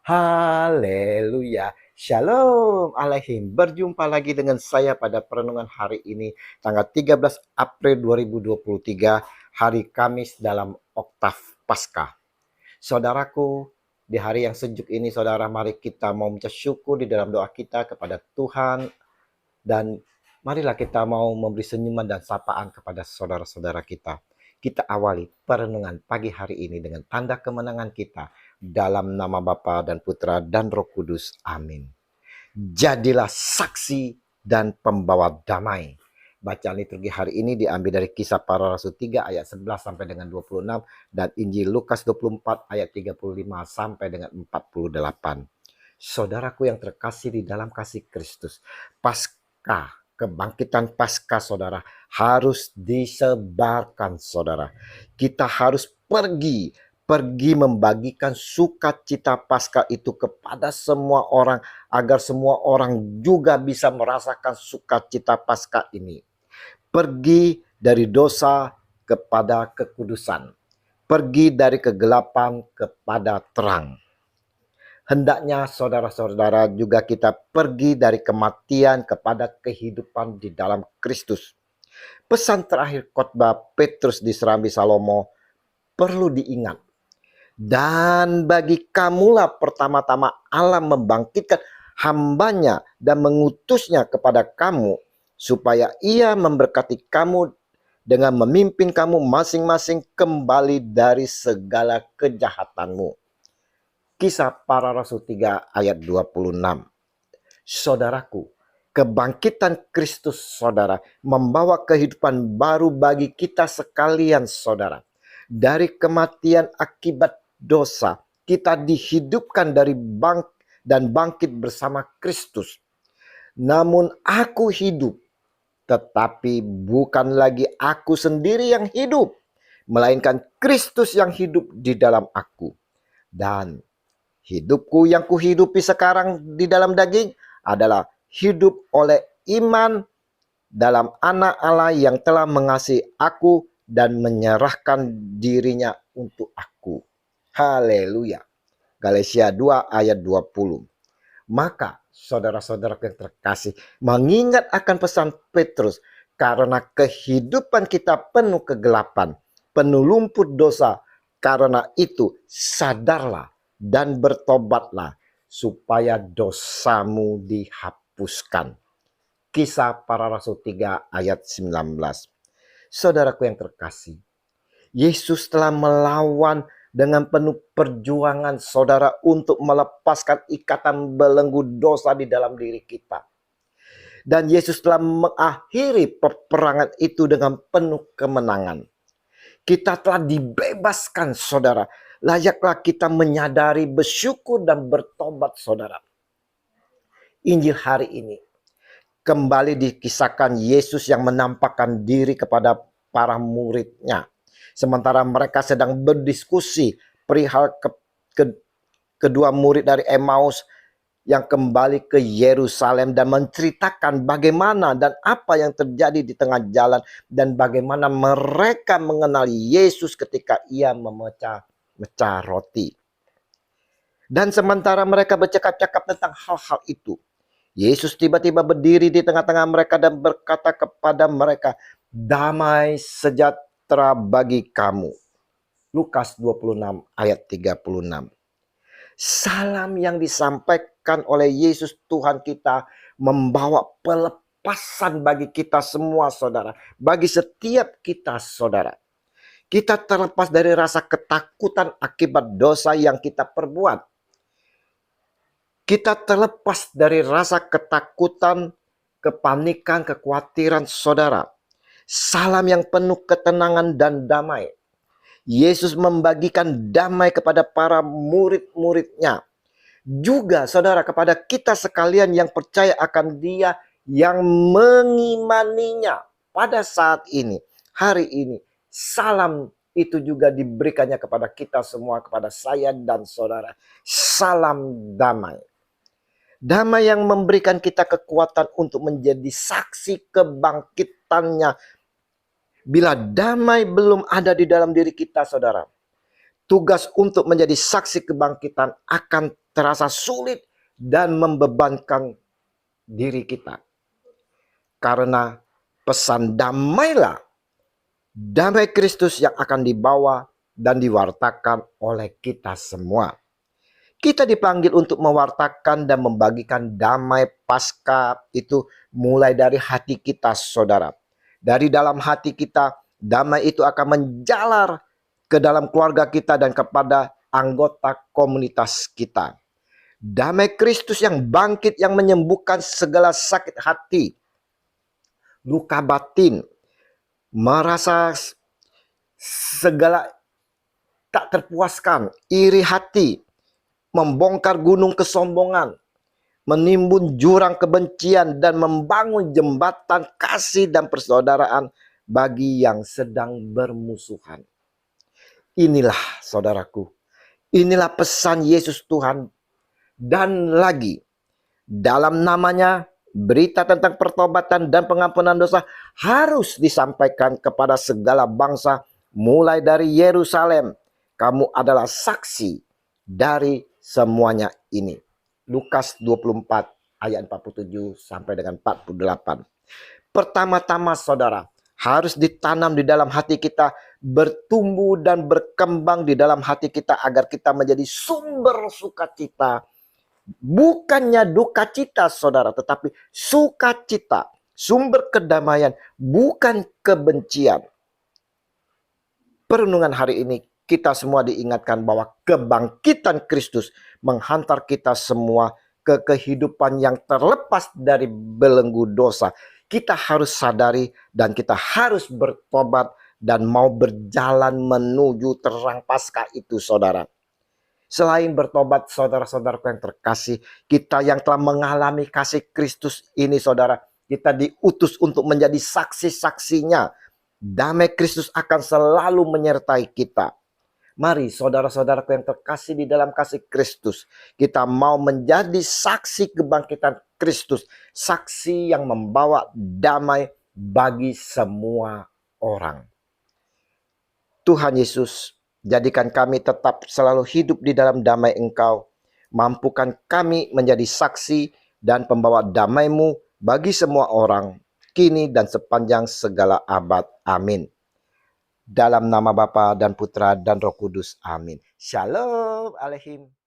Haleluya. Shalom Aleihim. Berjumpa lagi dengan saya pada perenungan hari ini, tanggal 13 April 2023, hari Kamis dalam Oktav Paskah. Saudaraku, di hari yang sejuk ini, saudara, mari kita mau mengucap syukur di dalam doa kita kepada Tuhan. Dan marilah kita mau memberi senyuman dan sapaan kepada saudara-saudara kita. Kita awali perenungan pagi hari ini dengan tanda kemenangan kita. Dalam nama Bapa dan Putra dan Roh Kudus. Amin. Jadilah saksi dan pembawa damai. Bacaan liturgi hari ini diambil dari Kisah Para Rasul 3 ayat 11 sampai dengan 26 dan Injil Lukas 24 ayat 35 sampai dengan 48. Saudaraku yang terkasih di dalam kasih Kristus, kebangkitan Paskah, saudara, harus disebarkan, saudara. Kita harus pergi membagikan sukacita Paskah itu kepada semua orang, agar semua orang juga bisa merasakan sukacita Paskah ini. Pergi dari dosa kepada kekudusan, pergi dari kegelapan kepada terang. Hendaknya saudara-saudara juga kita pergi dari kematian kepada kehidupan di dalam Kristus. Pesan terakhir khotbah Petrus di Serambi Salomo perlu diingat. Dan bagi kamulah pertama-tama Allah membangkitkan hambanya dan mengutusnya kepada kamu, supaya ia memberkati kamu dengan memimpin kamu masing-masing kembali dari segala kejahatanmu. Kisah Para Rasul 3 ayat 26. Saudaraku, kebangkitan Kristus, saudara, membawa kehidupan baru bagi kita sekalian, saudara. Dari kematian akibat dosa, kita dihidupkan dari bangkit bersama Kristus. Namun aku hidup, tetapi bukan lagi aku sendiri yang hidup, melainkan Kristus yang hidup di dalam aku. Dan hidupku yang kuhidupi sekarang di dalam daging adalah hidup oleh iman dalam Anak Allah yang telah mengasihi aku dan menyerahkan dirinya untuk aku. Haleluya. Galatia 2 ayat 20. Maka saudara-saudara yang terkasih, mengingat akan pesan Petrus, karena kehidupan kita penuh kegelapan, penuh lumpur dosa, karena itu sadarlah dan bertobatlah supaya dosamu dihapuskan. Kisah Para Rasul 3 ayat 19. Saudaraku yang terkasih, Yesus telah melawan dengan penuh perjuangan, saudara, untuk melepaskan ikatan belenggu dosa di dalam diri kita. Dan Yesus telah mengakhiri peperangan itu dengan penuh kemenangan. Kita telah dibebaskan, saudara. Layaklah kita menyadari, bersyukur dan bertobat, saudara. Injil hari ini kembali dikisahkan Yesus yang menampakkan diri kepada para muridnya. Sementara mereka sedang berdiskusi perihal kedua murid dari Emmaus yang kembali ke Yerusalem dan menceritakan bagaimana dan apa yang terjadi di tengah jalan dan bagaimana mereka mengenal Yesus ketika ia memecah roti. Dan sementara mereka bercakap-cakap tentang hal-hal itu, Yesus tiba-tiba berdiri di tengah-tengah mereka dan berkata kepada mereka, "Damai sejahtera bagi kamu." Lukas 26 ayat 36. Salam yang disampaikan oleh Yesus Tuhan kita membawa pelepasan bagi kita semua, saudara. Bagi setiap kita, saudara. Kita terlepas dari rasa ketakutan akibat dosa yang kita perbuat. Kita terlepas dari rasa ketakutan, kepanikan, kekhawatiran, saudara. Salam yang penuh ketenangan dan damai. Yesus membagikan damai kepada para murid-muridnya. Juga, saudara, kepada kita sekalian yang percaya akan Dia, yang mengimaninya pada saat ini, hari ini. Salam itu juga diberikannya kepada kita semua, kepada saya dan saudara. Salam damai. Damai yang memberikan kita kekuatan untuk menjadi saksi kebangkitannya. Bila damai belum ada di dalam diri kita, saudara, tugas untuk menjadi saksi kebangkitan akan terasa sulit dan membebankan diri kita. Karena pesan damailah, damai Kristus yang akan dibawa dan diwartakan oleh kita semua. Kita dipanggil untuk mewartakan dan membagikan damai Paskah itu mulai dari hati kita, saudara. Dari dalam hati kita, damai itu akan menjalar ke dalam keluarga kita dan kepada anggota komunitas kita. Damai Kristus yang bangkit, yang menyembuhkan segala sakit hati, luka batin, merasa segala tak terpuaskan, iri hati, membongkar gunung kesombongan, menimbun jurang kebencian, dan membangun jembatan kasih dan persaudaraan bagi yang sedang bermusuhan. Inilah, saudaraku, inilah pesan Yesus Tuhan. Dan lagi, dalam namanya, berita tentang pertobatan dan pengampunan dosa harus disampaikan kepada segala bangsa, mulai dari Yerusalem. Kamu adalah saksi dari semuanya ini. Lukas 24 ayat 47 sampai dengan 48. Pertama-tama, saudara, harus ditanam di dalam hati kita, bertumbuh dan berkembang di dalam hati kita agar kita menjadi sumber sukacita. Bukannya duka cita, saudara, tetapi sukacita, sumber kedamaian, bukan kebencian. Perenungan hari ini kita semua diingatkan bahwa kebangkitan Kristus menghantar kita semua ke kehidupan yang terlepas dari belenggu dosa. Kita harus sadari dan kita harus bertobat dan mau berjalan menuju terang Paskah itu, saudara. Selain bertobat, saudara-saudaraku yang terkasih, kita yang telah mengalami kasih Kristus ini, saudara, kita diutus untuk menjadi saksi-saksinya. Damai Kristus akan selalu menyertai kita. Mari saudara-saudaraku yang terkasih di dalam kasih Kristus, kita mau menjadi saksi kebangkitan Kristus, saksi yang membawa damai bagi semua orang. Tuhan Yesus, jadikan kami tetap selalu hidup di dalam damai Engkau. Mampukan kami menjadi saksi dan pembawa damai-Mu bagi semua orang, kini dan sepanjang segala abad. Amin. Dalam nama Bapa dan Putra dan Roh Kudus. Amin. Shalom Aleihim.